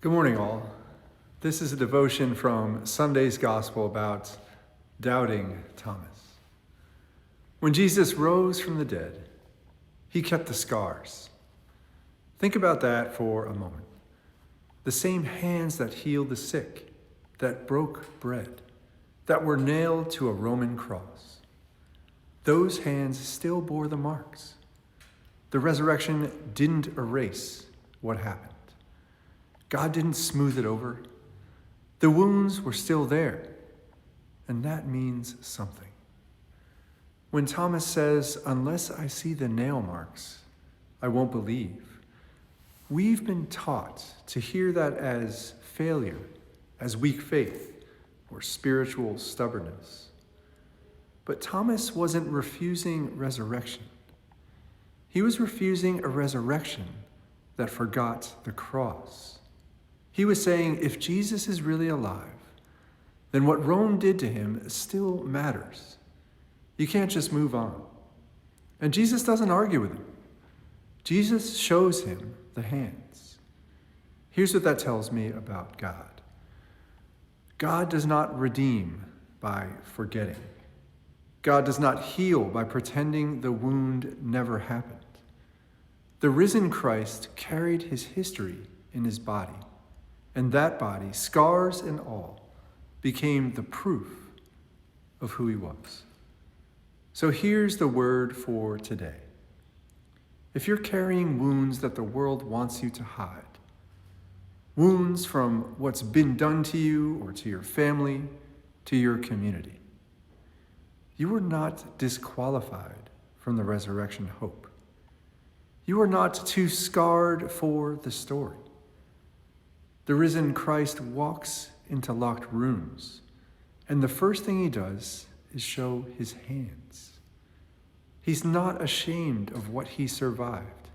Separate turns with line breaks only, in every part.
Good morning, all. This is a devotion from Sunday's Gospel about doubting Thomas. When Jesus rose from the dead, he kept the scars. Think about that for a moment. The same hands that healed the sick, that broke bread, that were nailed to a Roman cross. Those hands still bore the marks. The resurrection didn't erase what happened. God didn't smooth it over. The wounds were still there, and that means something. When Thomas says, "Unless I see the nail marks, I won't believe," we've been taught to hear that as failure, as weak faith, or spiritual stubbornness. But Thomas wasn't refusing resurrection. He was refusing a resurrection that forgot the cross. He was saying, if Jesus is really alive, then what Rome did to him still matters. You can't just move on. And Jesus doesn't argue with him. Jesus shows him the hands. Here's what that tells me about God. God does not redeem by forgetting. God does not heal by pretending the wound never happened. The risen Christ carried his history in his body. And that body, scars and all, became the proof of who he was. So here's the word for today. If you're carrying wounds that the world wants you to hide, wounds from what's been done to you or to your family, to your community, you are not disqualified from the resurrection hope. You are not too scarred for the story. The risen Christ walks into locked rooms, and the first thing he does is show his hands. He's not ashamed of what he survived,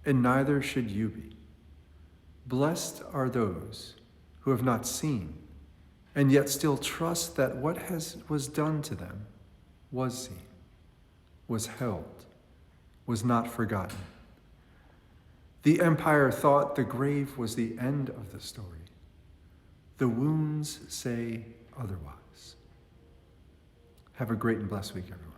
and neither should you be. Blessed are those who have not seen, and yet still trust that what was done to them was seen, was held, was not forgotten. The empire thought the grave was the end of the story. The wounds say otherwise. Have a great and blessed week, everyone.